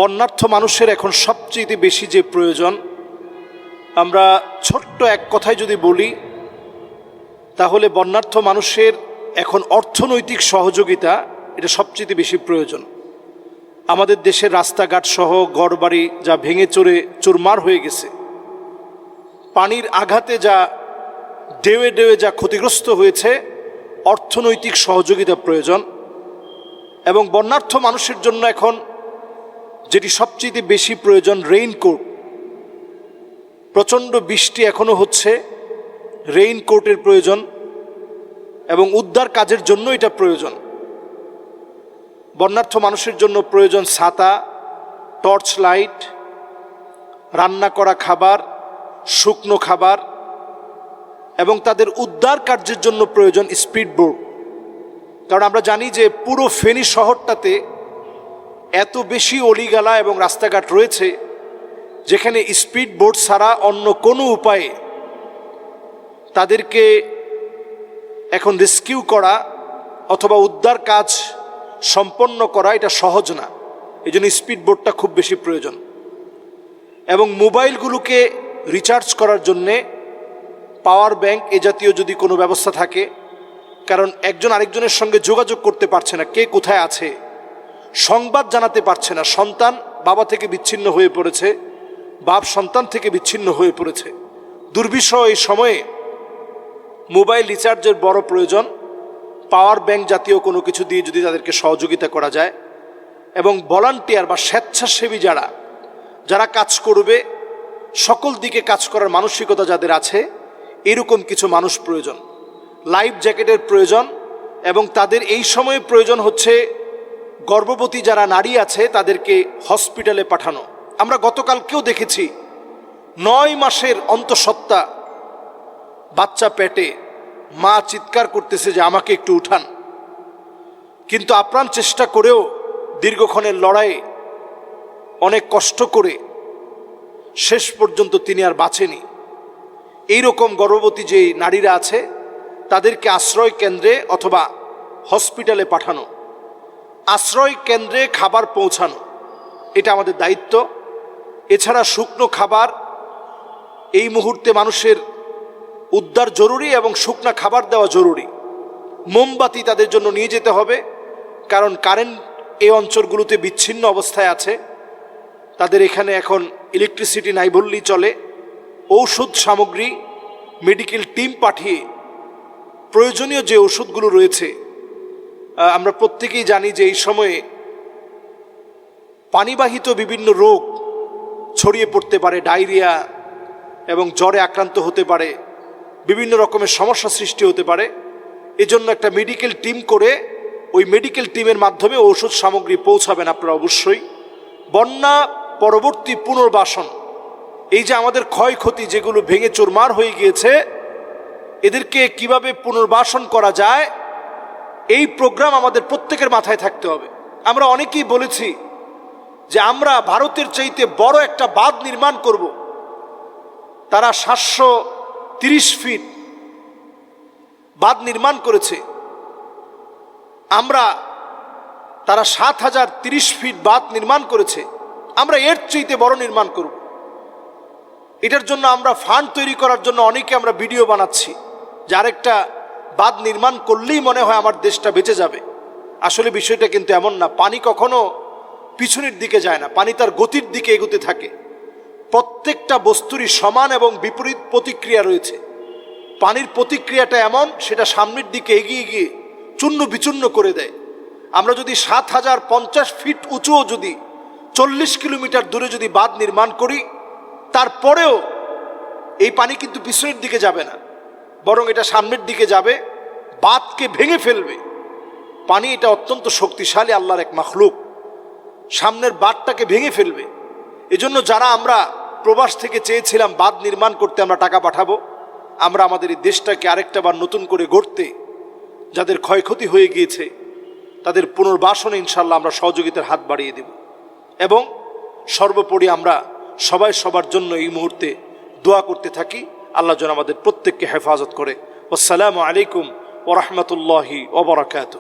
বন্যার্থ মানুষের এখন সবচেয়ে বেশি যে প্রয়োজন, আমরা ছোট্ট এক কথায় যদি বলি তাহলে বন্যার্থ মানুষের এখন অর্থনৈতিক সহযোগিতা, এটা সবচেয়ে বেশি প্রয়োজন। আমাদের দেশের রাস্তাঘাট সহ ঘরবাড়ি যা ভেঙে চুরমার হয়ে গেছে, পানির আঘাতে যা ঢেউয়ে ঢেউয়ে যা ক্ষতিগ্রস্ত হয়েছে, অর্থনৈতিক সহযোগিতা প্রয়োজন। এবং বন্যার্থ মানুষের জন্য এখন যেটি সবচেয়ে বেশি প্রয়োজন, রেইনকোট। প্রচণ্ড বৃষ্টি এখনো হচ্ছে, রেইনকোটের প্রয়োজন এবং উদ্ধার কাজের জন্য এটা প্রয়োজন। বন্যার্থ মানুষের জন্য প্রয়োজন ছাতা, টর্চ লাইট, রান্না করা খাবার, শুকনো খাবার, এবং তাদের উদ্ধার কার্যের জন্য প্রয়োজন স্পিড বোট। কারণ আমরা জানি যে পুরো ফেনী শহরটাতে এত বেশি অলিগালা এবং রাস্তাঘাট রয়েছে যেখানে স্পিড বোট ছাড়া অন্য কোনো উপায়ে তাদেরকে এখন রেস্কিউ করা অথবা উদ্ধার কাজ সম্পন্ন করা এটা সহজ না। এই জন্য স্পিড বোটটা খুব বেশি প্রয়োজন। এবং মোবাইলগুলোকে রিচার্জ করার জন্যে পাওয়ার ব্যাংক এ জাতীয় যদি কোনো ব্যবস্থা থাকে, কারণ একজন আরেকজনের সঙ্গে যোগাযোগ করতে পারছে না, কে কোথায় আছে, সংবাদ জানাতে পারছে না, সন্তান বাবা থেকে বিচ্ছিন্ন হয়ে পড়েছে, বাপ সন্তান থেকে বিচ্ছিন্ন হয়ে পড়েছে। দুর্বিষহ এই সময়ে মোবাইল রিচার্জের বড় প্রয়োজন। পাওয়ার ব্যাংক জাতীয় কোনো কিছু দিয়ে যদি তাদেরকে সহযোগিতা করা যায়, এবং ভলান্টিয়ার বা স্বেচ্ছাসেবী যারা কাজ করবে, সকল দিকে কাজ করার মানসিকতা যাদের আছে, এরকম কিছু মানুষ প্রয়োজন। লাইফ জ্যাকেটের প্রয়োজন, এবং তাদের এই সময়ে প্রয়োজন হচ্ছে গর্ভবতী যারা নারী আছে তাদেরকে হসপিটালে পাঠানো। আমরা গতকালকেও দেখেছি 9 মাসের অন্তঃসত্ত্বা বাচ্চা পেটে, মা চিৎকার করতেছে যে আমাকে একটু উঠান, কিন্তু আপ্রাণ চেষ্টা করেও দীর্ঘক্ষণের লড়াইয়ে অনেক কষ্ট করে শেষ পর্যন্ত তিনি আর বাঁচেনি। এইরকম গর্ভবতী যে নারীরা আছে তাদেরকে আশ্রয় কেন্দ্রে অথবা হসপিটালে পাঠানো, আশ্রয় কেন্দ্রে খাবার পৌঁছানো, এটা আমাদের দায়িত্ব। এছাড়া শুকনো খাবার এই মুহূর্তে মানুষের উদ্ধার জরুরি এবং শুকনা খাবার দেওয়া জরুরি। মোমবাতি তাদের জন্য নিয়ে যেতে হবে, কারণ কারেন্ট এই অঞ্চলগুলোতে বিচ্ছিন্ন অবস্থায় আছে, তাদের এখানে এখন ইলেকট্রিসিটি নাই বললেই চলে। ঔষধ সামগ্রী, মেডিকেল টিম পাঠিয়ে প্রয়োজনীয় যে ওষুধগুলো রয়েছে, আমরা প্রত্যেকেই জানি যে এই সময়ে পানিবাহিত বিভিন্ন রোগ ছড়িয়ে পড়তে পারে, ডায়রিয়া এবং জ্বরে আক্রান্ত হতে পারে, বিভিন্ন রকমের সমস্যা সৃষ্টি হতে পারে। এজন্য একটা মেডিকেল টিম করে ওই মেডিকেল টিমের মাধ্যমে ঔষধ সামগ্রী পৌঁছাবেন আপনারা অবশ্যই। বন্যা পরবর্তী পুনর্বাসন, এই যে আমাদের ক্ষয়ক্ষতি যেগুলো ভেঙে চুরমার হয়ে গিয়েছে, এদেরকে কিভাবে পুনর্বাসন করা যায়, এই প্রোগ্রাম আমাদের প্রত্যেকের মাথায় থাকতে হবে। আমরা অনেকেই বলেছি যে আমরা ভারতের চাইতে বড় একটা বাঁধ নির্মাণ করব। তারা 730 ফিট বাঁধ নির্মাণ করেছে, তারা 7030 ফিট বাঁধ নির্মাণ করেছে। আমরা এর চাইতে বড় নির্মাণ করব। এটার জন্য আমরা ফান্ড তৈরি করার জন্য অনেকে আমরা ভিডিও বানাচ্ছি যে আরেকটা বাঁধ নির্মাণ করলেই মনে হয় আমার দেশটা বেঁচে যাবে। আসলে বিষয়টা কিন্তু এমন না। পানি কখনো পিছনের দিকে যায় না, পানি তার গতির দিকে এগোতে থাকে। প্রত্যেকটা বস্তুরই সমান এবং বিপরীত প্রতিক্রিয়া রয়েছে। পানির প্রতিক্রিয়াটা এমন, সেটা সামনের দিকে এগিয়ে গিয়ে চূর্ণ বিচূর্ণ করে দেয়। আমরা যদি 7050 ফিট উঁচুও যদি 40 কিলোমিটার দূরে যদি বাঁধ নির্মাণ করি, তারপরেও এই পানি কিন্তু পিছনের দিকে যাবে না, বরং এটা সামনের দিকে যাবে, বাঁধকে ভেঙে ফেলবে। পানি এটা অত্যন্ত শক্তিশালী, আল্লাহর এক মাখলুক, সামনের বাঁধটাকে ভেঙে ফেলবে। এজন্য যারা আমরা প্রবাস থেকে চেয়েছিলাম বাঁধ নির্মাণ করতে আমরা টাকা পাঠাবো, আমরা আমাদের এই দেশটাকে আরেকটা বার নতুন করে গড়তে, যাদের ক্ষয়ক্ষতি হয়ে গিয়েছে তাদের পুনর্বাসনে ইনশাল্লাহ আমরা সহযোগিতার হাত বাড়িয়ে দেব। এবং সর্বোপরি আমরা সবাই সবার জন্য এই মুহূর্তে দোয়া করতে থাকি, আল্লাহ যেন আমাদের প্রত্যেককে হেফাজত করে। আসসালামু আলাইকুম ওয়া রাহমাতুল্লাহি ওয়া বারাকাতুহু।